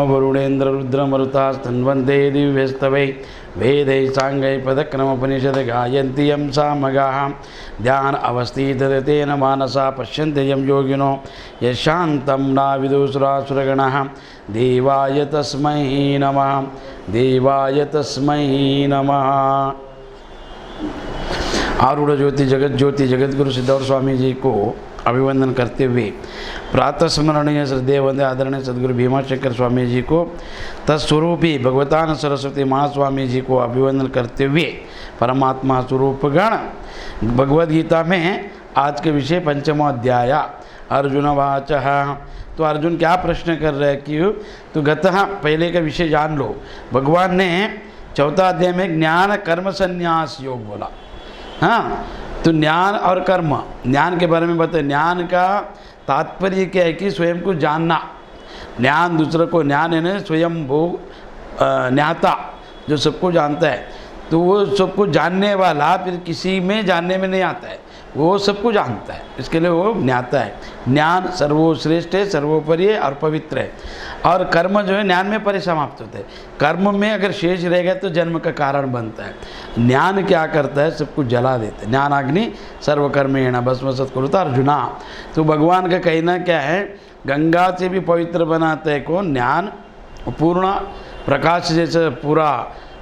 वरुणेन्द्र रुद्रमरुतास्तन्वन्ते दिव्यस्तवै वेदै साङ्गै पदक्रमोपनिषद गायन्ति यं सामगाः ध्यान अवस्थितेन मानसा पश्यन्ति यं योगिनो यशान्तं नाविदुसुरासुरगणः देवाय तस्मै नमः देवाय तस्मै नमः। आरूढ़ ज्योति जगतगुरु सिद्धौर स्वामी जी को अभिवंदन करते हुए प्रातः स्मरणीय श्रद्धेय वंदे आदरणीय सदगुरु भीमाशंकर स्वामी जी को तत्स्वरूपी भगवतान सरस्वती महास्वामी जी को अभिवंदन करते हुए परमात्मा स्वरूप गण भगवद गीता में आज के विषय पंचमो अध्याय अर्जुन वाच। तो अर्जुन क्या प्रश्न कर रहे हैं कि तो गतः पहले का विषय जान लो। भगवान ने चौथा अध्याय में ज्ञान कर्म संन्यास योग बोला। हाँ, तो ज्ञान और कर्म, ज्ञान के बारे में बताए। ज्ञान का तात्पर्य क्या है कि स्वयं को जानना। ज्ञान दूसरे को ज्ञान है ना, स्वयं भोग ज्ञाता जो सबको जानता है, तो वो सबको जानने वाला फिर किसी में जानने में नहीं आता है, वो सबको जानता है, इसके लिए वो ज्ञाता है। ज्ञान सर्वश्रेष्ठ है, सर्वोपरि है और पवित्र है। और कर्म जो है ज्ञान में परिसमाप्त होते हैं। कर्म में अगर शेष रहेगा तो जन्म का कारण बनता है। ज्ञान क्या करता है, सबको जला देता है। ज्ञानाग्नि सर्वकर्मेण भस्मसात् कुरुते अर्जुना। तो भगवान का कहना क्या है, गंगा से भी पवित्र बनाता है कौन? ज्ञान। पूर्ण प्रकाश जैसे पूरा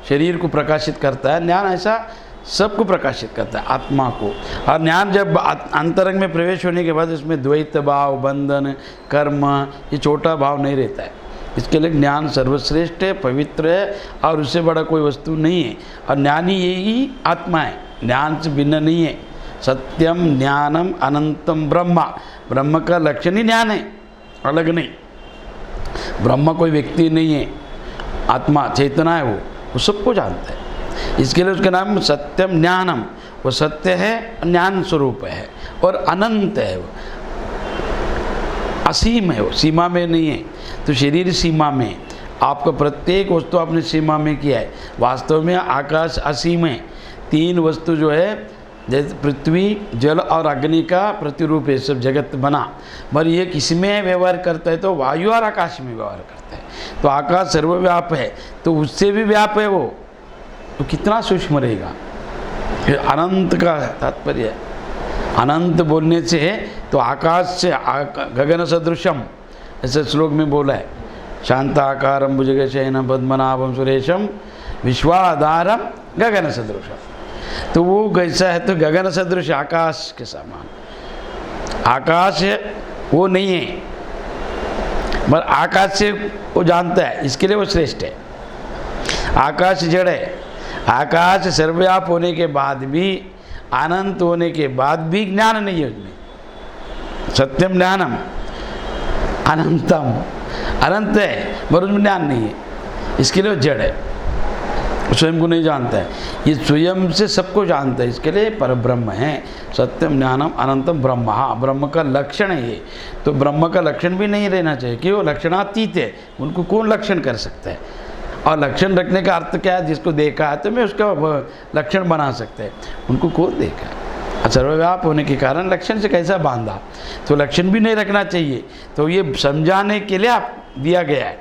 शरीर को प्रकाशित करता है, ज्ञान ऐसा सबको प्रकाशित करता है, आत्मा को। और ज्ञान जब अंतरंग में प्रवेश होने के बाद इसमें द्वैत भाव, बंधन, कर्म, ये छोटा भाव नहीं रहता है। इसके लिए ज्ञान सर्वश्रेष्ठ है, पवित्र है और उससे बड़ा कोई वस्तु नहीं है। और ज्ञानी यही आत्मा है, ज्ञान से भिन्न नहीं है। सत्यम ज्ञानम अनंतम ब्रह्म। ब्रह्म का लक्षण ही ज्ञान है, अलग नहीं। ब्रह्म कोई व्यक्ति नहीं है, आत्मा चेतना है, वो सबको जानता है। इसके लिए उसका नाम सत्यम ज्ञानम। वो सत्य है, ज्ञान स्वरूप है और अनंत है, वो असीम है, वो सीमा में नहीं है। तो शरीर सीमा में, आपका प्रत्येक वस्तु आपने सीमा में किया है। वास्तव में आकाश असीम है। तीन वस्तु जो है जैसे पृथ्वी, जल और अग्नि का प्रतिरूप है सब जगत बना। मगर ये किसमें व्यवहार करता है, तो वायु और आकाश में व्यवहार करता है। तो आकाश सर्वव्याप है, तो उससे भी व्याप है वो, तो कितना सूक्ष्म रहेगा। फिर अनंत का तात्पर्य है। अनंत बोलने से तो आकाश से गगन सदृशम, ऐसे श्लोक में बोला है। शांताकारं भुजगशयनं पद्मनाभं सुरेशम विश्वाधारं गगन सदृशम। तो वो कैसा है, तो गगन सदृश आकाश के समान। आकाश वो नहीं है, पर आकाश से वो जानता है, इसके लिए वो श्रेष्ठ है। आकाश जड़ है। आकाश सर्वव्याप होने के बाद भी, अनंत होने के बाद भी ज्ञान नहीं है उसमें। सत्यम ज्ञानम अनंतम, अनंत है पर उसमें ज्ञान नहीं है, इसके लिए वो जड़ है, स्वयं को नहीं जानता है। ये स्वयं से सबको जानता है, इसके लिए परब्रह्म है। सत्यम ज्ञानम अनंतम ब्रह्म। हाँ, ब्रह्म का लक्षण है ये। तो ब्रह्म का लक्षण भी नहीं रहना चाहिए कि वो लक्षणातीत है, उनको कौन लक्षण कर सकता है। और लक्षण रखने का अर्थ क्या है, जिसको देखा है तो मैं उसका लक्षण बना सकते हैं, उनको कौन देखा है। सर्वव्याप होने के कारण लक्षण से कैसा बांधा, तो लक्षण भी नहीं रखना चाहिए। तो ये समझाने के लिए आप दिया गया है,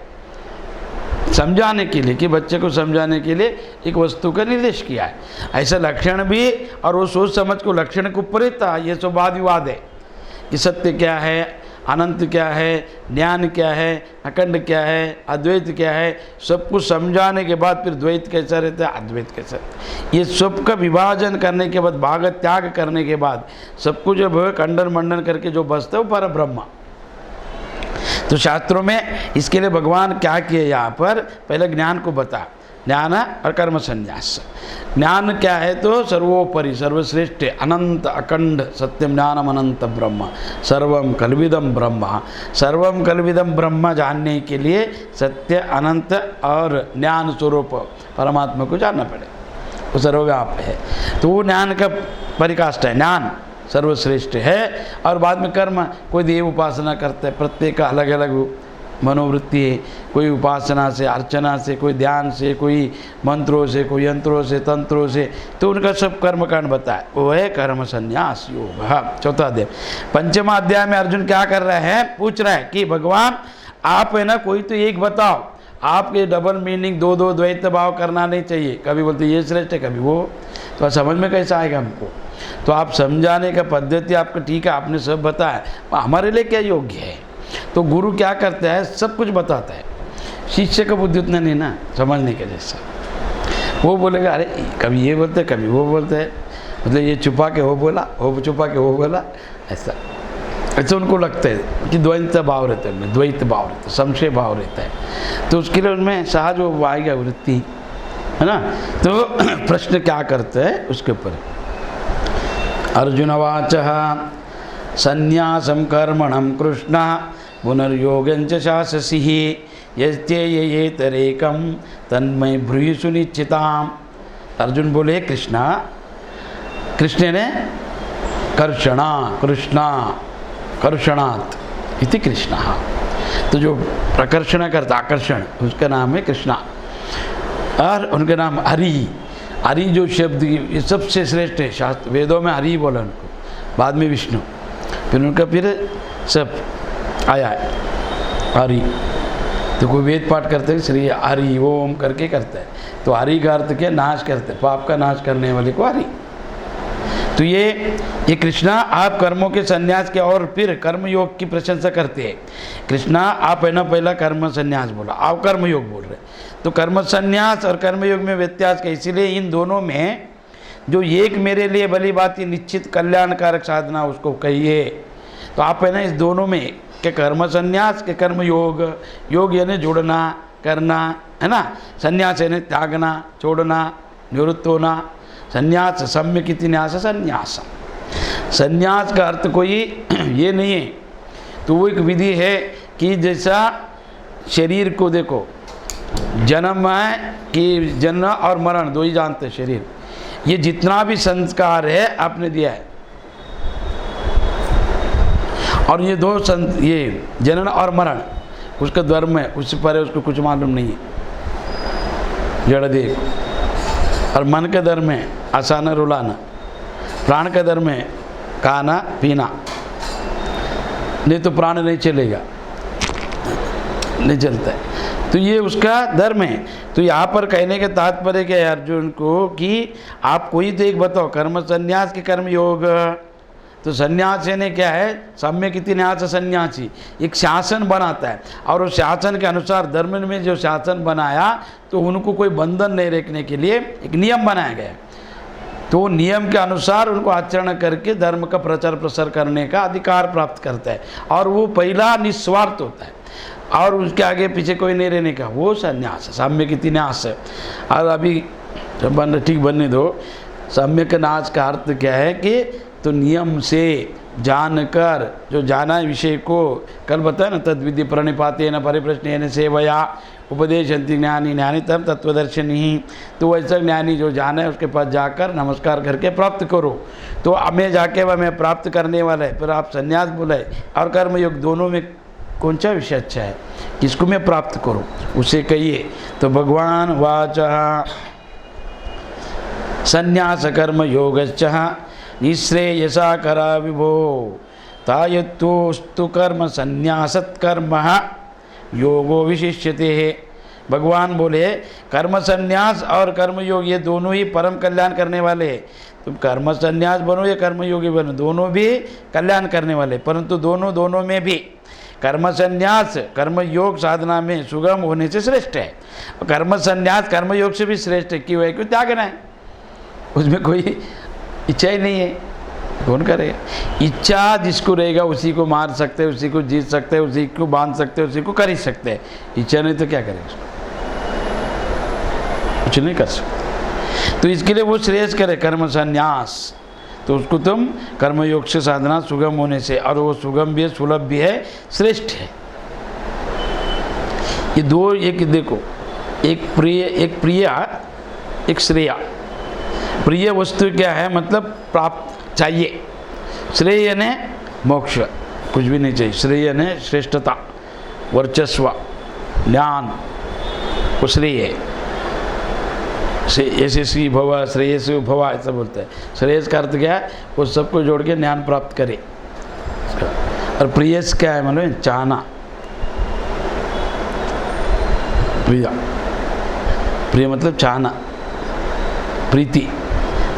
समझाने के लिए, कि बच्चे को समझाने के लिए एक वस्तु का निर्देश किया है। ऐसा लक्षण भी और वो सोच समझ को लक्षण को ऊपर था, ये सब वाद विवाद है कि सत्य क्या है, अनंत क्या है, ज्ञान क्या है, अखंड क्या है, अद्वैत क्या है। सब कुछ समझाने के बाद फिर द्वैत कैसा रहता है, अद्वैत कैसा रहता है, ये सब का विभाजन करने के बाद, भाग त्याग करने के बाद सबको जब खंडन मंडन करके जो बचता है वो पर ब्रह्म। तो शास्त्रों में इसके लिए भगवान क्या किए, यहाँ पर पहले ज्ञान को बता, ज्ञान और कर्म संन्यास। ज्ञान क्या है, तो सर्वोपरि सर्वश्रेष्ठ अनंत अखंड सत्यम ज्ञानम अनंत ब्रह्म सर्वम कल्विदम ब्रह्म। सर्वम कल्विदम ब्रह्म जानने के लिए सत्य, अनंत और ज्ञान स्वरूप परमात्मा को जानना पड़े, वो सर्वव्याप है। तो वो ज्ञान का परिकाष्ठा है, ज्ञान सर्वश्रेष्ठ है। और बाद में कर्म, कोई देव उपासना करता है, प्रत्येक का अलग अलग मनोवृत्ति है। कोई उपासना से, अर्चना से, कोई ध्यान से, कोई मंत्रों से, कोई यंत्रों से, तंत्रों से, तो उनका सब कर्मकांड बताए, वो है कर्म संन्यास योग। चौथा अध्याय। पंचमा अध्याय में अर्जुन क्या कर रहे हैं, पूछ रहे हैं कि भगवान आप है ना कोई तो एक बताओ, आपके डबल मीनिंग दो दो द्वैत भाव करना नहीं चाहिए। कभी बोलते ये श्रेष्ठ है, कभी वो, तो समझ में कैसा आएगा हमको। तो आप समझाने का पद्धति आपका ठीक है, आपने सब बताया, हमारे लिए क्या योग्य है। तो गुरु क्या करता है, सब कुछ बताता है। शिष्य का बुद्धि उतना नहीं ना समझने के जैसा। वो बोलेगा अरे कभी ये बोलते कभी वो बोलते हैं, मतलब ये छुपा के वो बोला, वो छुपा के वो बोला, ऐसा उनको लगता है कि द्वैत भाव रहता है, द्वैत भाव रहता है, संशय भाव रहता है। तो उसके लिए उनमें सहज वो आएगा वृत्ति, है ना। तो प्रश्न क्या करते हैं उसके ऊपर। अर्जुनवाच संन्यासं कर्मणं कृष्ण पुनर्योगं च शाससि यस्त्येयेतरेकं तन्मय ब्रूहि सुनिश्चिताम्। अर्जुन बोले कृष्ण ने कर्षणात् इति कृष्ण। तो जो प्रकर्षण करता आकर्षण, उसका नाम है कृष्णा। और उनके नाम हरि जो शब्द ये सबसे श्रेष्ठ है, शास्त्र वेदों में हरि बोला उनको, बाद में विष्णु, फिर उनका फिर सब आया है हरि। तो कोई वेद पाठ करते हैं श्री हरि ओम करके करता है, तो हरि का अर्थ क्या, नाश करते, पाप का नाश करने वाले को हरि। तो ये कृष्णा आप कर्मों के संन्यास के और फिर कर्म योग की प्रशंसा करते हैं। कृष्णा आप है ना पहला कर्म संन्यास बोला, आप कर्म योग बोल रहे। तो कर्म संन्यास और कर्म योग में व्यत्यास का, इसीलिए इन दोनों में जो एक मेरे लिए भली बात निश्चित कल्याणकारक साधना उसको कहिए। तो आप है ना इस दोनों में के कर्म संन्यास के कर्म योग, योग यानी जुड़ना करना, है ना। संन्यास यानी त्यागना छोड़ना निवृत्त होना। संन्यास सम्यक इति न्यास संन्यास। संन्यास का अर्थ कोई ये नहीं है, तो वो एक विधि है कि जैसा शरीर को देखो, जन्म है कि जन्म और मरण दो ही जानते हैं शरीर, ये जितना भी संस्कार है आपने दिया है, और ये दो ये जनन और मरण उसका धर्म है, उससे परे उसको कुछ मालूम नहीं है। जड़ देख और मन का धर्म है आसाना रुलाना, प्राण का धर्म है खाना पीना, नहीं तो प्राण नहीं चलेगा, नहीं चलता है। तो ये उसका धर्म है। तो यहाँ पर कहने के तात्पर्य क्या है अर्जुन को कि आप कोई तो एक बताओ कर्म संन्यास के कर्म योग। तो संन्यास ने क्या है, सम्यक इति न्यास सन्यासी, एक शासन बनाता है, और उस शासन के अनुसार धर्म में जो शासन बनाया तो उनको कोई बंधन नहीं रखने के लिए एक नियम बनाया गया। तो नियम के अनुसार उनको आचरण करके धर्म का प्रचार प्रसार करने का अधिकार प्राप्त करता है, और वो पहला निस्वार्थ होता है, और उसके आगे पीछे कोई नहीं रहने का, वो संन्यास सम्यक इति न्यास। और अभी ठीक बनने दो। सम्यक न्यास का अर्थ क्या है कि तो नियम से जानकर, जो जाना है विषय को, कल बताया ना, तद विधि प्रणिपाते न परिप्रश्न सेवया उपदेशन्ति ज्ञानी ज्ञानी तब तत्वदर्शिनी। तो वैसा ज्ञानी जो जाना है उसके पास जाकर नमस्कार करके प्राप्त करो। तो हमें जाके वह मैं प्राप्त करने वाला है, फिर आप संन्यास बोले और कर्मयोग दोनों में कौन सा विषय अच्छा है, किसको मैं प्राप्त करूं उसे कहिए। तो भगवान वाच संन्यास कर्म योगश्च निःश्रेयसा करा विभो तायत्तोस्तु कर्म संन्यासत्कर्म योगो विशिष्यते है। भगवान बोले कर्म संन्यास और कर्म योग ये दोनों ही परम कल्याण करने वाले हैं। तुम कर्म संन्यास बनो या कर्म योगी बनो, दोनों भी कल्याण करने वाले, परंतु दोनों में भी कर्म संन्यास कर्म योग साधना में सुगम होने से श्रेष्ठ है। कर्म संन्यास कर्म योग से भी श्रेष्ठ है। क्यों है? क्यों त्यागना है, उसमें कोई इच्छा ही नहीं है, कौन करेगा? इच्छा जिसको रहेगा उसी को मार सकते हैं, उसी को जीत सकते हैं, उसी को बांध सकते हैं, उसी को कर ही सकते हैं। इच्छा नहीं तो क्या करेगा उसको, कुछ नहीं कर सकते। तो इसके लिए वो श्रेष्ठ करे कर्म संन्यास। तो उसको तुम कर्मयोग से साधना सुगम होने से, और वो सुगम भी है सुलभ भी है श्रेष्ठ है। ये दो, एक देखो, एक प्रिय एक श्रेया। प्रिय वस्तु क्या है, मतलब प्राप्त चाहिए। श्रेय ने मोक्ष, कुछ भी नहीं चाहिए। श्रेय ने श्रेष्ठता वर्चस्व ज्ञान, वो श्रेय है। यशस्वी भव श्रेयस्वी भव ऐसा बोलते हैं। श्रेयस का अर्थ क्या है, वो सबको जोड़ के ज्ञान प्राप्त करे। और प्रियस क्या है, मतलब चाहना, प्रिया, प्रिय मतलब चाहना, प्रीति,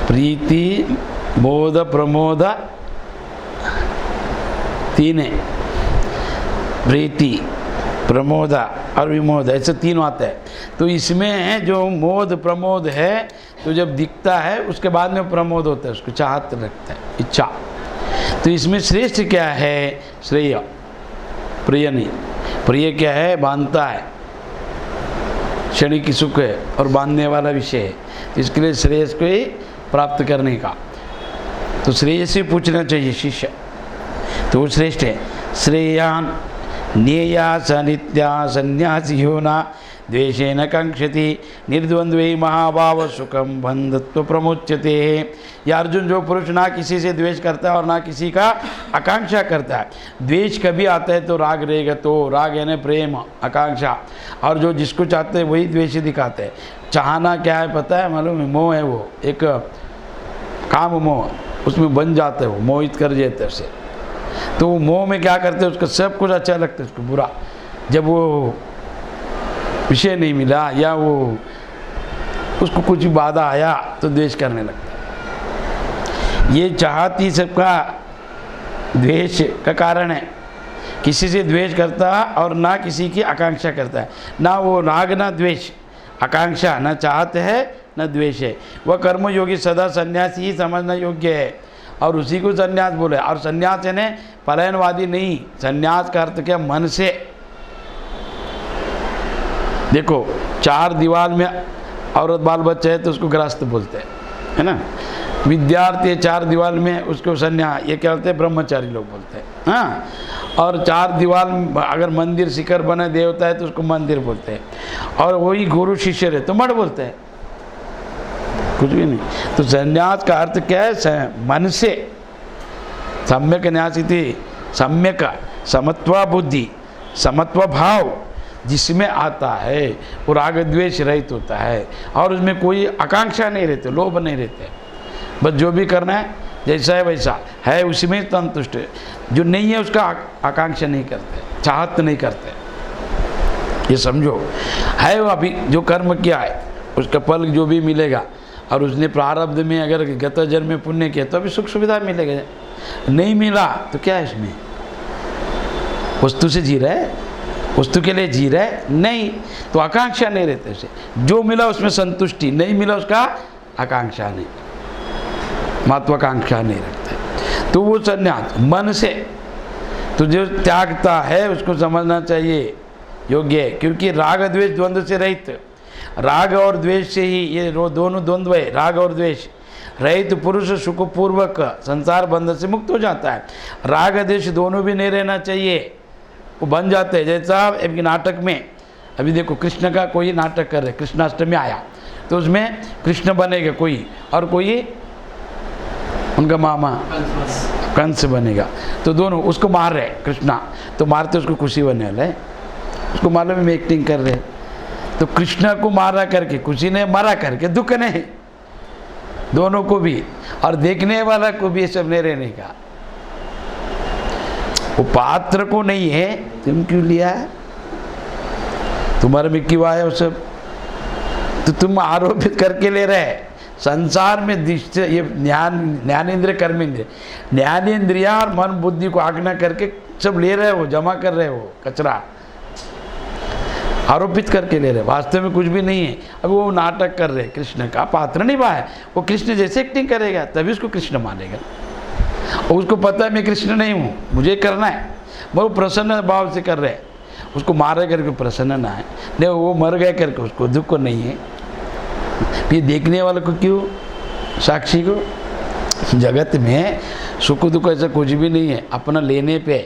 प्रीति मोद प्रमोद तीन है, प्रीति प्रमोद और विमोद, ऐसे तीन आते हैं। तो इसमें जो मोद प्रमोद है तो जब दिखता है उसके बाद में प्रमोद होता है, उसको चाहत रखता है, इच्छा। तो इसमें श्रेष्ठ क्या है? श्रेय, प्रिय नहीं। प्रिय क्या है? बांधता है, क्षणिक सुख है और बांधने वाला विषय है। तो इसके लिए श्रेयस को ही प्राप्त करने का, तो श्रेयस से पूछना चाहिए शिष्य, तो वो श्रेष्ठ है। श्रेयान न्येया स नित्या संन्यासी होना द्वेषेन कांक्षति निर्द्वंद्वे महाभाव सुखम बंधत्व प्रमुच्यते। या अर्जुन, जो पुरुष ना किसी से द्वेष करता है और ना किसी का आकांक्षा करता है, द्वेष कभी आता है तो राग रहेगा, तो राग यानी प्रेम, आकांक्षा, और जो जिसको चाहते हैं वही द्वेष दिखाते हैं। चाहना क्या है पता है? मालूम है? मोह है, वो एक काम मोह, उसमें बन जाते हैं, वो मोहित कर देते हैं उसे। तो मोह में क्या करते हैं? उसको सब कुछ अच्छा लगता है, उसको बुरा। जब वो विषय नहीं मिला या वो उसको कुछ बाधा आया तो द्वेष करने लगता है। ये चाहत ही सबका द्वेष का कारण है। किसी से द्वेष करता और ना किसी की आकांक्षा करता है, ना वो राग ना द्वेष, आकांक्षा ना चाहत है ना द्वेष है। वह कर्मयोगी सदा सन्यासी ही समझना योग्य है, और उसी को सन्यास बोले। और सन्यास यानी पलायनवादी नहीं, सन्यास का अर्थ क्या? मन से। देखो, चार दीवार में औरत बाल बच्चे है तो उसको गृहस्थ बोलते हैं, है ना। विद्यार्थी चार दीवार में, उसको सन्यास, ये क्या बोलते हैं? ब्रह्मचारी लोग बोलते हैं। हाँ, और चार दीवार अगर मंदिर शिखर बने देवता है तो उसको मंदिर बोलते हैं, और वही गुरु शिष्य है तो मठ बोलते हैं, कुछ भी नहीं। तो संन्यास का अर्थ क्या है? मन से। सम्यक न्यास इति, सम्यक समत्वा बुद्धि, समत्व भाव जिसमें आता है वो राग द्वेष रहित होता है, और उसमें कोई आकांक्षा नहीं रहती, लोभ नहीं रहते। बस जो भी करना है जैसा है वैसा है, उसी में संतुष्ट है। जो नहीं है उसका आकांक्षा नहीं करते, चाहत नहीं करते, ये समझो। है वो अभी जो कर्म किया है उसका फल जो भी मिलेगा, और उसने प्रारब्ध में अगर गत जन्म में पुण्य किया तो अभी सुख सुविधा मिलेगा। नहीं मिला तो क्या है? इसमें वस्तु से जी रहा है, वस्तु के लिए जी रहा है नहीं, तो आकांक्षा नहीं रहते उसे। जो मिला उसमें संतुष्टि, नहीं मिला उसका आकांक्षा नहीं, महत्वाकांक्षा नहीं रखते। तो वो संन्यास मन से। तो जो त्यागता है उसको समझना चाहिए योग्य है, क्योंकि राग द्वेष द्वंद्व से रहित, राग और द्वेष से ही ये दोनों द्वंद्व है, राग और द्वेष रहित पुरुष सुखपूर्वक संसार बंधन से मुक्त हो जाता है। राग द्वेष दोनों भी नहीं रहना चाहिए, वो बन जाते हैं। जैसा एक नाटक में, अभी देखो कृष्ण का कोई नाटक कर रहे, कृष्णाष्टमी आया तो उसमें कृष्ण बनेगा कोई, और कोई उनका मामा कंस बनेगा, तो दोनों उसको मार रहे कृष्णा, तो मारते उसको खुशी बनने वाला है, उसको मालूम में एक्टिंग कर रहे। तो कृष्णा को मारा करके खुशी ने, मारा करके दुख नहीं, दोनों को भी, और देखने वाला को भी ये सब नहीं रहने का। वो पात्र को नहीं है, तुम क्यों लिया है? तुम्हारे में क्यों आया वो सब? तो तुम आरोपित करके ले रहे। संसार में दृष्टि, ये ज्ञानेंद्रिय कर्मेंद्रिय, ज्ञानेंद्रिया और मन बुद्धि को आज्ञा करके सब ले रहे हो, जमा कर रहे हो, कचरा आरोपित करके ले रहे, वास्तव में कुछ भी नहीं है। अब वो नाटक कर रहे, कृष्ण का पात्र निभा है, वो कृष्ण जैसे एक्टिंग करेगा तभी उसको कृष्ण मानेगा। और उसको पता है मैं कृष्ण नहीं हूँ, मुझे करना है, वो प्रसन्न भाव से कर रहे हैं। उसको मारे करके प्रसन्न ना है, नहीं वो मर गए करके उसको दुख को नहीं है। फिर देखने वाले को क्यों, साक्षी को। जगत में सुख दुख ऐसा कुछ भी नहीं है, अपना लेने पे।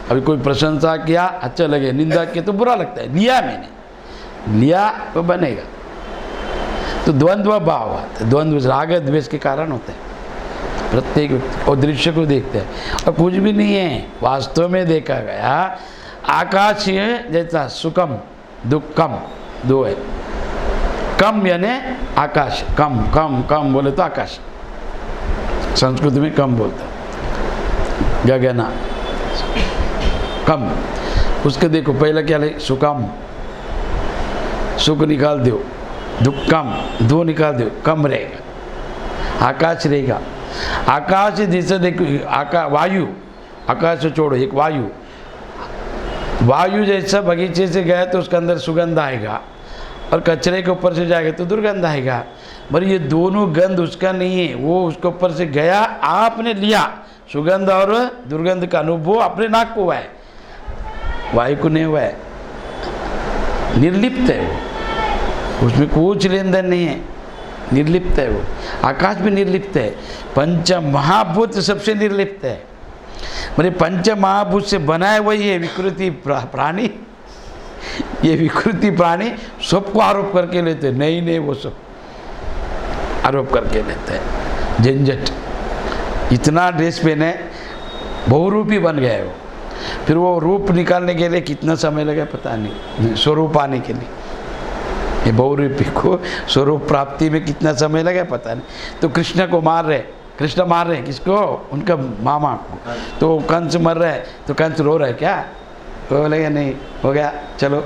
अभी कोई प्रशंसा किया अच्छा लगे, निंदा किया तो बुरा लगता है, लिया मैंने, लिया तो बनेगा। तो द्वंद्व भाव, द्वंद्व राग द्वेष के कारण होते हैं प्रत्येक व्यक्ति, और दृश्य को देखते हैं और कुछ भी नहीं है। वास्तव में देखा गया आकाश जैसा सुखम दुखम दो है। कम यानी आकाश, कम कम कम बोले तो आकाश, संस्कृत में कम बोलता है, गगना कम। उसके देखो पहले क्या ले, सुकम सुख निकाल दो, दुख कम, दो निकाल दो, कम रहेगा। आकाश रहेगा, आकाश जैसे देखो, वायु, आकाश से छोड़ो, एक वायु, वायु जैसा बगीचे से गया तो उसके अंदर सुगंध आएगा, और कचरे के ऊपर से जाएगा तो दुर्गंध आएगा। पर ये दोनों गंध उसका नहीं है, वो उसके ऊपर से गया, आपने लिया, सुगंध और दुर्गंध का अनुभव अपने नाक को हुआ है, वायु को नहीं हुआ है। निर्लिप्त है वो, उसमें कुछ लेन देन नहीं है, निर्लिप्त है वो। आकाश में निर्लिप्त है, पंच महाभूत सबसे निर्लिप्त है। मेरे पंच महाभूत से बनाए वही है विकृति प्राणी। ये विकृति प्राणी सबको आरोप करके लेते, नहीं नहीं, वो सब आरोप करके लेते हैं। झंझट, इतना ड्रेस पहने, बहुरूपी बन गया है वो। फिर वो रूप निकालने के लिए कितना समय लगा पता नहीं, स्वरूप आने के लिए। ये बहुरूपी को स्वरूप प्राप्ति में कितना समय लगा पता नहीं। तो कृष्ण को मार रहे, कृष्ण मार रहे हैं किसको? उनका मामा को। तो कंस मर रहा है तो कंस रो रहा है क्या? तो बोलेगा नहीं, हो गया चलो।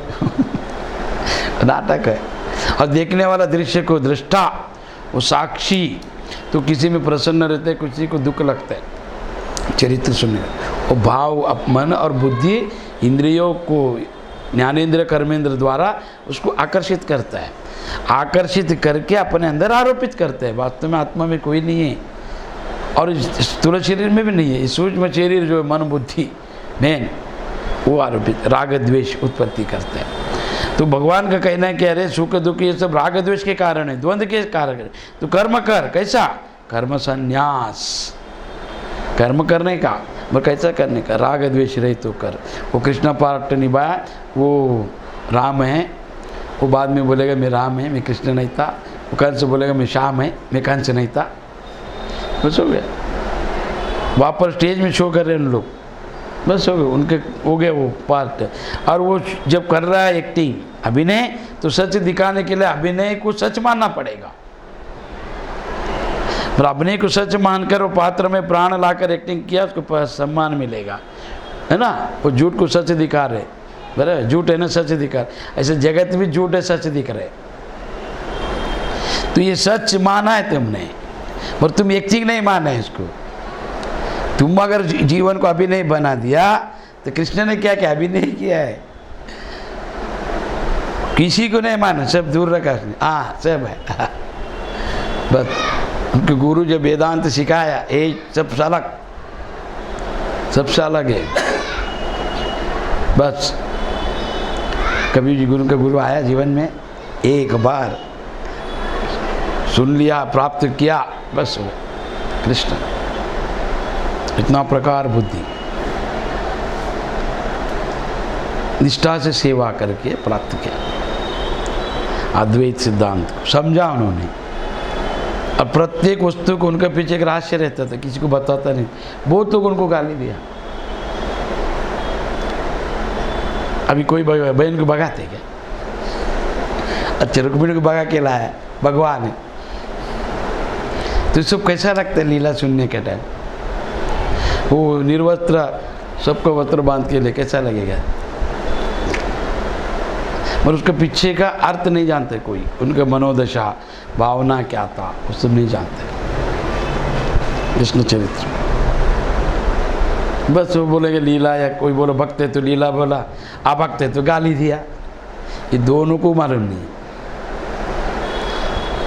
नाटक है। और देखने वाला दृश्य को दृष्टा, वो साक्षी, तो किसी में प्रसन्न रहते हैं, किसी को दुख लगता है। चरित्र सुनने वो भाव, अपमन और बुद्धि इंद्रियों को ज्ञानेंद्र कर्मेंद्र द्वारा उसको आकर्षित करता है, आकर्षित करके अपने अंदर आरोपित करते हैं। वास्तव में आत्मा में कोई नहीं है, और स्थूल शरीर में भी नहीं है। सूक्ष्म शरीर जो मन बुद्धि मेन, वो आरोपित राग द्वेष उत्पत्ति करते हैं। तो भगवान का कहना है कि अरे सुख दुख ये सब राग द्वेष के कारण है, द्वंद्व के कारण है। तो कर्म कर, कैसा? कर्म संन्यास, कर्म करने का, पर कैसा करने का? राग द्वेष रहित तो कर। वो कृष्णा पार्ट निभाया, वो राम है, वो बाद में बोलेगा मैं राम है, मैं कृष्ण नहीं था। वो कंस बोलेगा मैं श्याम है, मैं कंस नहीं था। बस हो गया, वापस स्टेज में शो कर रहे हैं उन लोग, बस हो गए उनके, हो गए वो पार्ट। और वो जब कर रहा है एक्टिंग, अभिनय, तो सच दिखाने के लिए अभिनय को सच मानना पड़ेगा। पर अभिनय को सच मानकर वो पात्र में प्राण लाकर एक्टिंग किया, उसको सम्मान मिलेगा, है ना। वो झूठ को सच दिखा रहे, बराबर, झूठ है ना सच दिखा रहे। ऐसे जगत भी झूठ है सच दिख रहे। तो ये सच माना है तुमने, और तुम एक्टिंग नहीं माना है इसको। तुम अगर जीवन को अभिनय बना दिया, तो कृष्ण ने क्या क्या अभिनय किया है? किसी को नहीं माना, सब दूर रखा। हाँ सब है, बस उनके गुरु जब वेदांत सिखाया, ये सबसे अलग है। बस कभी जी गुरु का गुरु आया जीवन में, एक बार सुन लिया, प्राप्त किया, बस वो कृष्ण। इतना प्रकार बुद्धि निष्ठा से सेवा करके प्राप्त किया। अद्वैत सिद्धांत को समझा उन्होंने। अब प्रत्येक वस्तु को उनके पीछे एक रहस्य रहता था, किसी को बताता नहीं। बहुत लोग उनको गाली दिया। अभी कोई बहन को भगाते क्या? अच्छा, रुक्मिणी को भगा के लाया भगवान है, तो सब कैसा लगता है लीला सुनने के टाइम? वो निर्वस्त्र सबको वस्त्र बांध के लिए कैसा लगेगा? और उसके पीछे का अर्थ नहीं जानते कोई, उनके मनोदशा भावना क्या था वो सब नहीं जानते। कृष्ण चरित्र बस वो बोलेंगे लीला, या कोई बोलो भक्त है तो लीला बोला, अभक्त है तो गाली दिया। ये दोनों को मालूम नहीं है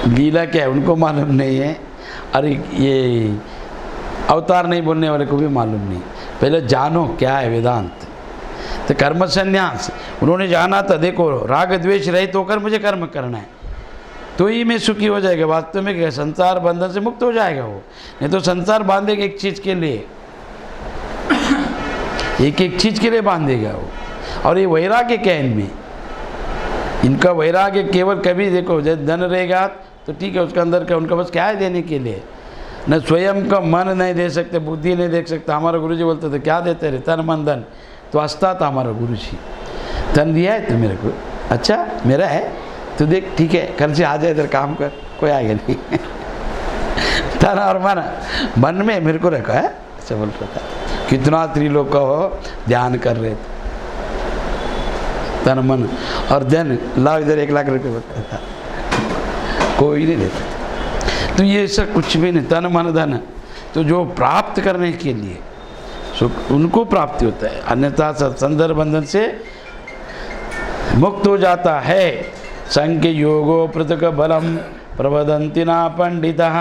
लीला क्या है, उनको मालूम नहीं है। अरे ये अवतार नहीं बोलने वाले को भी मालूम नहीं। पहले जानो क्या है वेदांत। तो कर्म संन्यास उन्होंने जाना था, देखो राग द्वेष रहित होकर मुझे कर्म करना है, तो ही मैं सुखी हो जाएगा। वास्तव में क्या, संसार बंधन से मुक्त हो जाएगा वो। नहीं तो संसार बांधेगा एक चीज़ के लिए, एक एक चीज़ के लिए बांधेगा वो। और ये वैराग्य क्या है इनमें? इनका वैराग्य केवल कभी देखो, जब धन रहेगा तो ठीक है, उसके अंदर का उनका बस क्या है देने के लिए? न स्वयं का मन नहीं दे सकते, बुद्धि नहीं देख सकता। हमारा गुरुजी बोलते थे क्या देते रहे? तन मन धन। तो हंसता था हमारा गुरुजी, धन दिया है तो मेरे को, अच्छा मेरा है तो देख ठीक है, कल से आ जाए इधर काम कर, कोई आएगा नहीं। तन और मन में मेरे को रखा है, ऐसा बोल रहा था। कितना त्रिलोक का हो ध्यान कर रहे थे, तन मन और धन, लाओ इधर 1 लाख रुपये बताता, कोई नहीं देता। तो ये सब कुछ भी नहीं, तन मन धन तो जो प्राप्त करने के लिए सुख उनको प्राप्ति होता है, अन्यथा संदर्भ बंधन से मुक्त हो जाता है। संख्य योगो पृथक बलम प्रवदन्ति ना पंडितः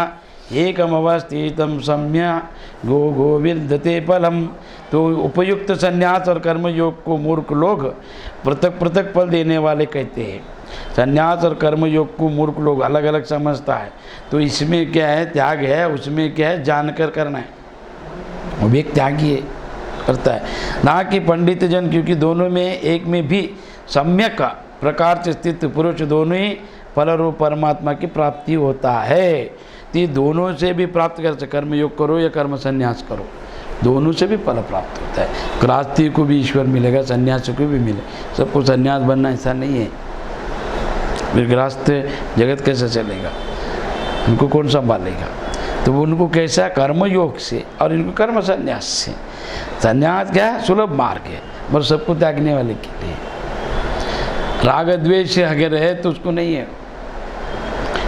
एकम अवस्थितम सम्य गो गोविंदते फलम। तो उपयुक्त संन्यास और कर्म योग को मूर्ख लोग पृथक पृथक फल देने वाले कहते हैं। संन्यास और कर्म योग को मूर्ख लोग अलग अलग समझता है। तो इसमें क्या है, त्याग है, उसमें क्या है, जानकर करना है, वो भी एक त्यागी है, करता है, ना कि पंडित जन, क्योंकि दोनों में एक में भी सम्यक प्रकार से स्थित पुरुष दोनों ही फल रूप परमात्मा की प्राप्ति होता है। तो ये दोनों से भी प्राप्त कर सकते, कर्म योग करो या कर्म संन्यास करो, दोनों से भी फल प्राप्त होता है। गृहस्थी को भी ईश्वर मिलेगा, संन्यास को भी मिले, सबको संन्यास बनना ऐसा नहीं है। फिर गृहस्थ जगत कैसे चलेगा, उनको कौन संभालेगा? तो उनको कैसा, कर्म योग से, और इनको कर्म संन्यास से। संन्यास क्या है, सुलभ मार्ग है, पर सबको त्यागने वाले के लिए। राग द्वेष अगर है तो उसको नहीं है।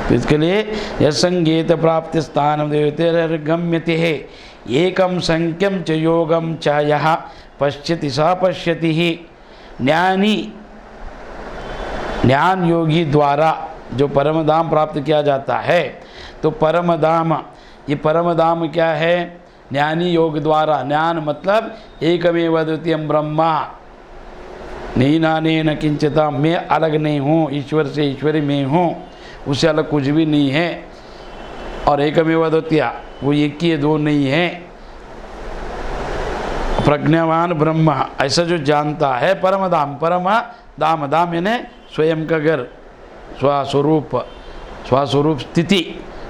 तो इसके लिए यशंगेत प्राप्त स्थान देवतेर्गम्यते है एकम संख्यम च योगम च यः पश्यति स पश्यति ही। ज्ञान योगी द्वारा जो परम धाम प्राप्त किया जाता है, तो परम धाम, ये परम धाम क्या है, ज्ञानी योग द्वारा। ज्ञान मतलब एकमेव द्वितीयम ब्रह्मा नैनानेन किंचिता, मैं अलग नहीं हूँ ईश्वर से, ईश्वरी मैं हूँ, उससे अलग कुछ भी नहीं है। और एकमेव द्वितीय, वो एक ही है, दो नहीं है। प्रज्ञावान ब्रह्म, ऐसा जो जानता है परम धाम, परम धाम, धाम यानी स्वयं का घर, स्वस्वरूप, स्वस्वरूप स्थिति,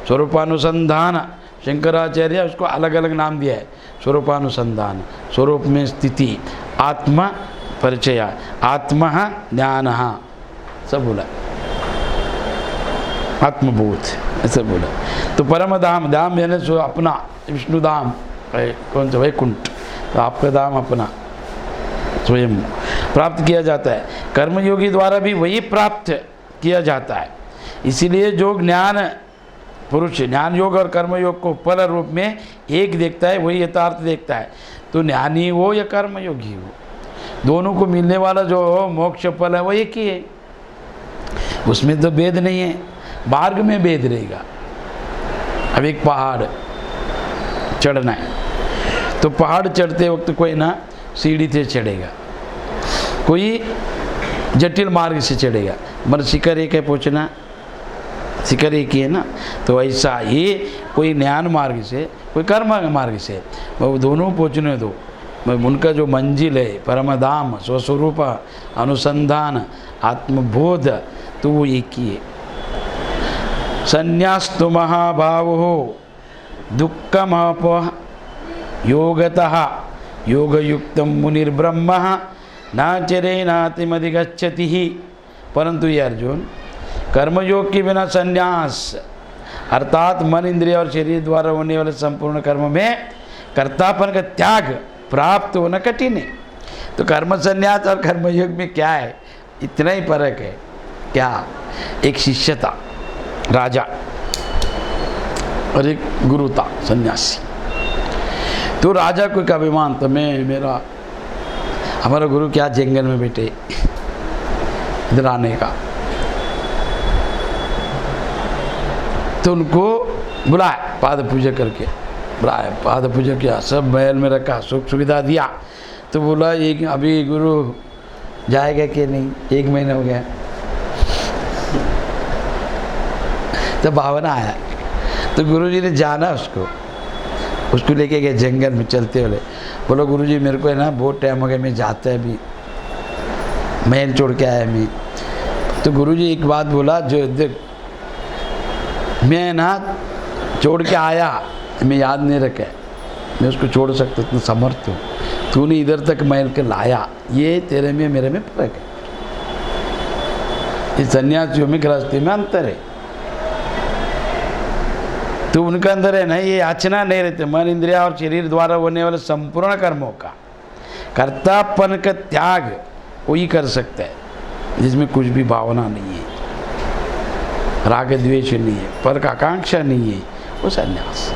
स्वरूपानुसंधान। शंकराचार्य उसको अलग अलग नाम दिया है, स्वरूपानुसंधान, स्वरूप में स्थिति, आत्मा परिचय, आत्मा ज्ञान, सब बोला, आत्मबोध ऐसा बोला। तो परम धाम, धाम यानी सो अपना, विष्णु धाम कौन सा, वैकुंठ, तो आपका धाम अपना स्वयं प्राप्त किया जाता है। कर्मयोगी द्वारा भी वही प्राप्त किया जाता है। इसीलिए जो ज्ञान पुरुष ज्ञान योग और कर्मयोग को फल रूप में एक देखता है, वही यथार्थ देखता है। तो ज्ञानी हो या कर्मयोगी हो, दोनों को मिलने वाला जो मोक्ष फल है वो एक ही है, उसमें तो भेद नहीं है, मार्ग में भेद रहेगा। अब एक पहाड़ चढ़ना है, तो पहाड़ चढ़ते वक्त कोई ना सीढ़ी से चढ़ेगा, कोई जटिल मार्ग से चढ़ेगा, मगर शिखर एक है पहुँचना, शिखर एक ही है ना। तो ऐसा ही कोई ज्ञान मार्ग से, कोई कर्म मार्ग से, वो दोनों पहुँचने दो। उनका जो मंजिल है परमधाम, स्वस्वरूप अनुसंधान, आत्मबोध, तो वो एक ही है। संन्यास्तु महाभावो दुःखमप योगतः योगयुक्तं मुनिर्ब्रह्म नाचरेणातिमधिगच्छति ही। परंतु ये अर्जुन, कर्मयोग के बिना संन्यास अर्थात मन, इंद्रिय और शरीर द्वारा होने वाले संपूर्ण कर्म में कर्तापन का त्याग प्राप्त होना कठिन है। तो कर्म संन्यास और कर्मयोग में क्या है, इतना ही फर्क है। क्या, एक शिष्य था राजा और एक गुरु था सन्यासी। तो राजा को एक अभिमान था, मैं मेरा हमारा गुरु क्या जंगल में बैठे इधर आने का। तो उनको बुलाया, पाद पूजा करके बुलाया, पाद पूजा किया, सब महल में रखा, सुख सुविधा दिया। तो बोला एक अभी गुरु जाएगा कि नहीं, 1 महीना हो गया। तो भावना आया, तो गुरुजी ने जाना उसको लेके गए जंगल में चलते हुए। बोलो गुरुजी मेरे को है ना बहुत टाइम हो गया, मैं जाता है, अभी महल छोड़ के आया मैं। तो गुरुजी एक बात बोला, जो देख मैं ना छोड़ के आया, मैं याद नहीं रखा, मैं उसको छोड़ सकता, इतना समर्थ हूँ। तूने इधर तक महल के लाया, ये तेरे में मेरे में फर्क है। इस सन्यासियों में गृहस्थी में अंतर है। तो उनका अंदर है ना ये याचना नहीं रहते, मन इंद्रिया और शरीर द्वारा होने वाले संपूर्ण कर्मों का कर्तापन का त्याग वही कर सकता है। जिसमें कुछ भी भावना नहीं है, राग द्वेष नहीं है, फल का आकांक्षा नहीं है, वो संन्यास।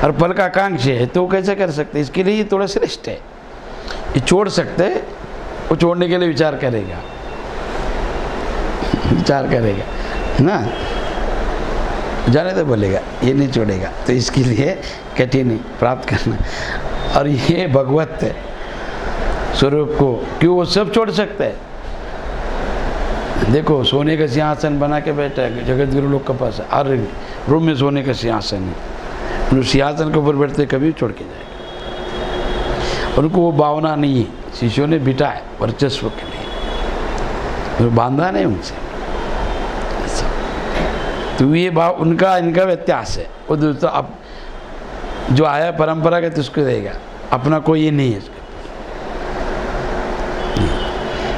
और फल का आकांक्षा है तो कैसे कर सकते? इसके लिए ये थोड़ा श्रेष्ठ है, ये छोड़ सकते, वो छोड़ने के लिए विचार करेगा, विचार करेगा ना, जाने तो बोलेगा, ये नहीं छोड़ेगा। तो इसके लिए कठिन प्राप्त करना। और ये भगवत स्वरूप को क्यों वो सब छोड़ सकते हैं? देखो सोने का सिंहासन बना के बैठा है जगत गुरु लोग के पास, हर रूम में सोने का सिंहासन है, उन सिंहासन के ऊपर बैठते कभी छोड़ के जाएगा। उनको वो भावना नहीं है, शिष्यों ने बिठाया वर्चस्व के लिए, तो बांधा नहीं उनसे। तो ये भाव उनका इनका व्यत्यास है। वो दूसरा अब जो आया परंपरागत उसको देगा, अपना कोई ये नहीं है उसके।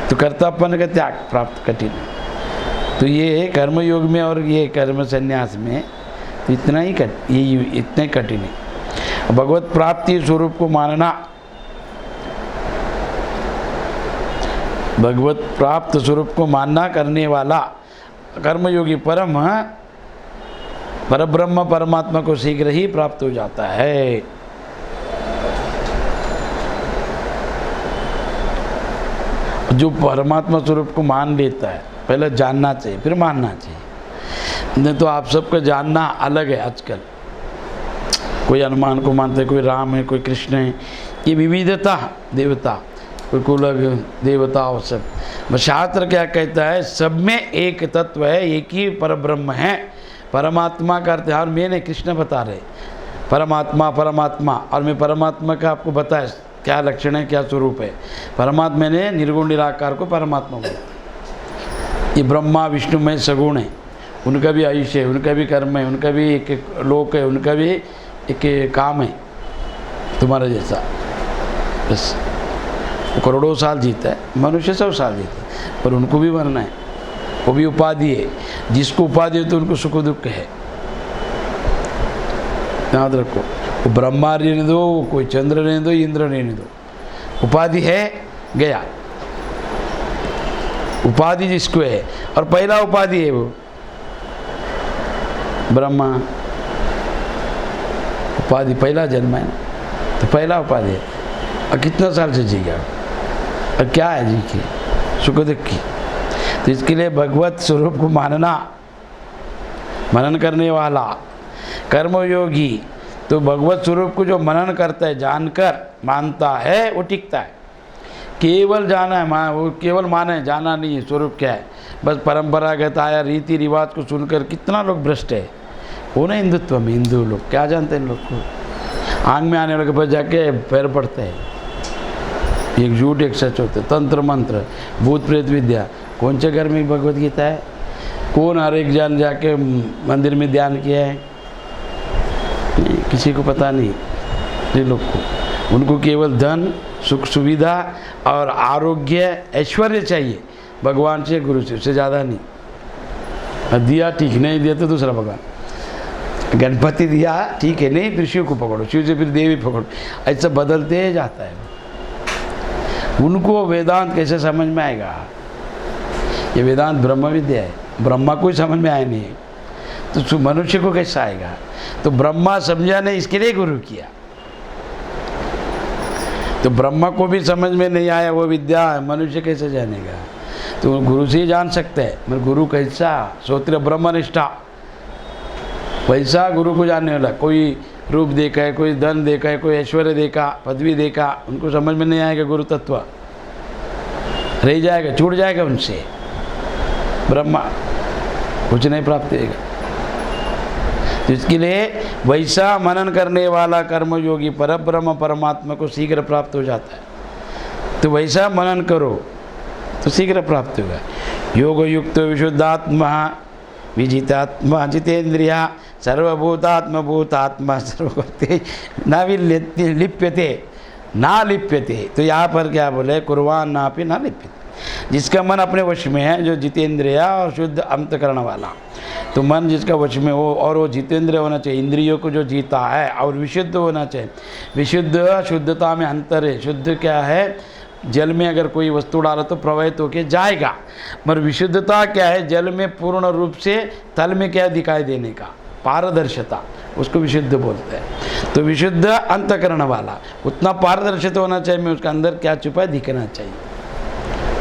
तो कर्तापन का त्याग प्राप्त कठिन है। तो ये कर्मयोग में और ये कर्म संन्यास में तो इतना ही इतने कठिन है। भगवत प्राप्ति स्वरूप को मानना, भगवत प्राप्त स्वरूप को मानना करने वाला कर्मयोगी परब्रह्म परमात्मा को शीघ्र ही प्राप्त हो जाता है। जो परमात्मा स्वरूप को मान लेता है, पहले जानना चाहिए फिर मानना चाहिए। नहीं तो आप सबका जानना अलग है आजकल, कोई हनुमान को मानते हैं, कोई राम है, कोई कृष्ण है, ये विविधता देवता, कोई कुलग देवता और सब। बस शास्त्र क्या कहता है? सब में एक तत्व है, एक ही परब्रह्म है। परमात्मा का अर्थ, और मैंने कृष्ण बता रहे परमात्मा परमात्मा, और मैं परमात्मा का आपको बताया क्या लक्षण है, क्या स्वरूप है। परमात्मा ने निर्गुण निराकार को परमात्मा बोला। ये ब्रह्मा विष्णु में सगुण है, उनका भी आयुष्य है, उनका भी कर्म है, उनका भी एक लोक है, उनका भी एक काम है तुम्हारा जैसा। बस वो करोड़ों साल जीता है, मनुष्य 100 साल जीता है, पर उनको भी मरना है, वो भी उपाधि है। जिसको उपाधि है तो उनको सुख दुख है, याद रखो। वो ब्रह्मा रहने दो, कोई चंद्र रहने दो, इंद्र रहने दो, उपाधि है गया। उपाधि जिसको है, और पहला उपाधि है वो ब्रह्मा, उपाधि पहला जन्म है, तो पहला उपाधि है। और कितना साल से जी गया, और क्या है जी की सुख दुख की। तो इसके लिए भगवत स्वरूप को मानना, मनन करने वाला कर्मयोगी तो भगवत स्वरूप को जो मनन करता है, जानकर मानता है, वो टिकता है। केवल जाना है, वो केवल माने, जाना नहीं है स्वरूप क्या है। बस परंपरागत आया रीति रिवाज को सुनकर कितना लोग भ्रष्ट है। वो ना हिंदुत्व में हिंदू लोग क्या जानते हैं, इन लोग को आंग में आने वाले के पास जाके पैर पड़ते हैं। एक झूठ एक सच होते, तंत्र मंत्र भूत प्रेत विद्या। कौन से घर में भगवत गीता है? कौन हर एक जन जाके मंदिर में ध्यान किया है? किसी को पता नहीं। ये लोग को, उनको केवल धन सुख सुविधा और आरोग्य ऐश्वर्य चाहिए, भगवान से गुरु से, उससे ज़्यादा नहीं। दिया ठीक, नहीं दिया तो दूसरा भगवान। गणपति दिया ठीक है, नहीं फिर शिव को पकड़ो, शिव से फिर देवी पकड़ो, ऐसा बदलते जाता है। उनको वेदांत कैसे समझ में आएगा? ये वेदांत ब्रह्म विद्या है, ब्रह्मा को ही समझ में आया नहीं तो मनुष्य को कैसा आएगा? तो ब्रह्मा समझा नहीं, इसके लिए गुरु किया। तो ब्रह्मा को भी समझ में नहीं आया वो विद्या, मनुष्य कैसे जानेगा? तो गुरु से ही जान सकते हैं। मगर गुरु कैसा? श्रोत्र ब्रह्मनिष्ठा, वैसा गुरु को जानने वाला। कोई रूप देखा है, कोई धन देखा है, कोई ऐश्वर्य देखा, पदवी देखा, उनको समझ में नहीं आएगा गुरु तत्व, रह जाएगा, छूट जाएगा उनसे। ब्रह्मा कुछ नहीं प्राप्त होगा। तो इसके लिए वैसा मनन करने वाला कर्मयोगी परब्रह्म परमात्मा को शीघ्र प्राप्त हो जाता है। तो वैसा मनन करो तो शीघ्र प्राप्त होगा। योग युक्त विशुद्धात्मा विजितात्मा जितेन्द्रिया सर्वभूतात्म भूतात्मा सर्वभूते न लिप्यते ना लिप्यते। तो यहाँ पर क्या बोले? कुर्वान नापि ना लिप्यते। जिसका मन अपने वश में है, जो जितेंद्रिया और शुद्ध अंतकरण वाला, तो मन जिसका वश में हो और वो जितेंद्रिय होना चाहिए, इंद्रियों को जो जीता है, और विशुद्ध होना चाहिए। विशुद्ध शुद्धता में अंतर है। शुद्ध क्या है? जल में अगर कोई वस्तु डालो तो प्रवाहित होके जाएगा, मगर विशुद्धता क्या है, जल में पूर्ण रूप से तल में क्या दिखाई देने का, पारदर्शिता, उसको विशुद्ध बोलते हैं। तो विशुद्ध अंतकरण वाला, उतना पारदर्शिता होना चाहिए, मैं उसके अंदर क्या छुपा है दिखना चाहिए,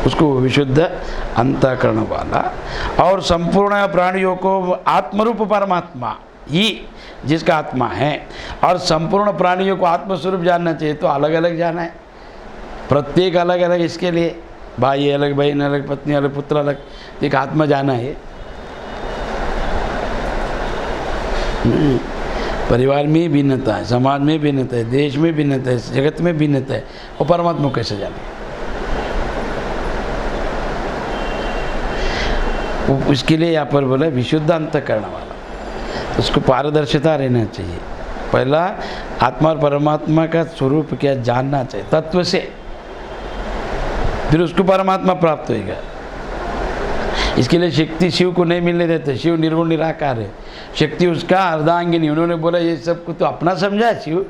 उसको विशुद्ध अंतकरण वाला। और संपूर्ण प्राणियों को आत्मरूप परमात्मा ही जिसका आत्मा है, और संपूर्ण प्राणियों को आत्मस्वरूप जानना चाहिए, तो अलग अलग जाना है, प्रत्येक अलग अलग, इसके लिए भाई अलग, बहन अलग, पत्नी अलग, पुत्र अलग, एक आत्मा जाना है। परिवार में भिन्नता है, समाज में भिन्नता है, देश में भिन्नता है, जगत में भिन्नता है, और परमात्मा को कैसे जाने? उसके लिए यहाँ पर बोला विशुद्ध अंतकरण वाला, उसको पारदर्शिता रहना चाहिए। पहला आत्मा और परमात्मा का स्वरूप क्या जानना चाहिए तत्व से, फिर उसको परमात्मा प्राप्त होएगा। इसके लिए शक्ति शिव को नहीं मिलने देते, शिव निर्गुण निराकार है, शक्ति उसका अर्धांगिनी। उन्होंने बोला ये सब को तो अपना समझा है शिव,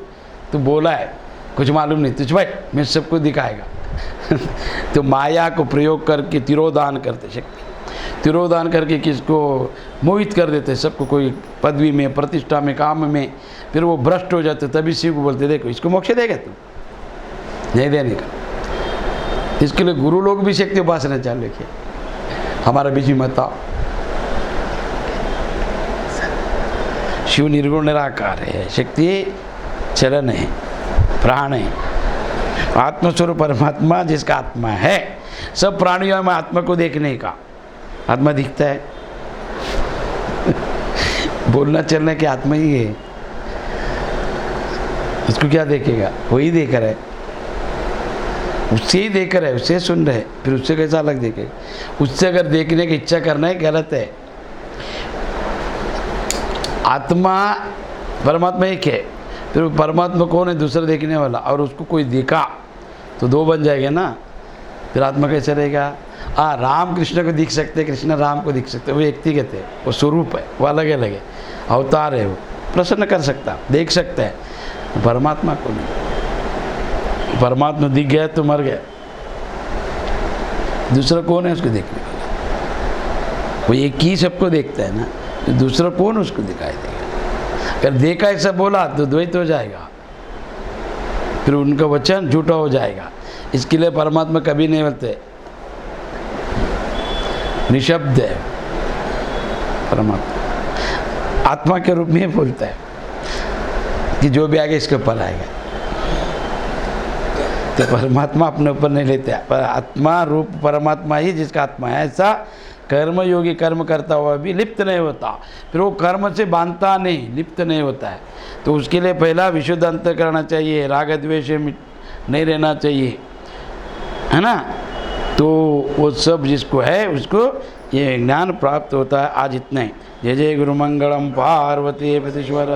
तो बोला है कुछ मालूम नहीं तुझ भाई, मैं सबको दिखाएगा तो माया को प्रयोग करके तिरोधान करते, शक्ति तिरोधान करके किसको मोहित कर देते सबको, कोई पदवी में, प्रतिष्ठा में, काम में, फिर वो भ्रष्ट हो जाते, तभी शिव को बोलते देखो इसको मोक्ष देगा तू, नहीं देने का। इसके लिए गुरु लोग भी शक्ति उपासना चालू किए, हमारा बीच में मत आओ। शिव निर्गुण निराकार है, शक्ति चलन है, प्राण है, आत्मस्वरूप परमात्मा जिसका आत्मा है। सब प्राणियों में आत्मा को देखने का, आत्मा दिखता है बोलना चलना कि आत्मा ही है, उसको क्या देखेगा, वही देख रहा है, उससे ही देख रहा है, उससे सुन रहे, फिर उससे कैसा अलग देखेगा? उससे अगर देखने की इच्छा करना है गलत है। आत्मा परमात्मा एक है, फिर परमात्मा कौन है? दूसरा देखने वाला, और उसको कोई देखा तो दो बन जाएगा ना, फिर आत्मा कैसे रहेगा? राम कृष्ण को दिख सकते, कृष्ण राम को दिख सकते, वो व्यक्तिगत है, वो स्वरूप है, वो अलग अलग है, अवतार है, वो प्रसन्न कर सकता, देख सकता है, परमात्मा को नहीं। परमात्मा दिख गया तो मर गया, दूसरा कौन है उसको देखने वाला? वो एक ही सबको देखता है ना, तो दूसरा कौन उसको दिखाई देगा? अगर देखा ऐसा बोला तो द्वैत हो जाएगा, फिर उनका वचन झूठा हो जाएगा। इसके लिए परमात्मा कभी नहीं बोलते, निशब्द है परमात्मा, आत्मा के रूप में बोलता है कि जो भी आगे इसके ऊपर आएगा। तो परमात्मा अपने ऊपर नहीं लेते, पर आत्मा रूप परमात्मा ही जिसका आत्मा है, ऐसा कर्म योगी कर्म करता हुआ भी लिप्त नहीं होता, फिर वो कर्म से बांधता नहीं, लिप्त नहीं होता है। तो उसके लिए पहला विशुद्ध अंतर करना चाहिए, राग द्वेष नहीं रहना चाहिए, है ना। तो वो सब जिसको है उसको ये ज्ञान प्राप्त होता है। आज इतना ही। जय जय गुरु मंगलम पार्वती पतीश्वर।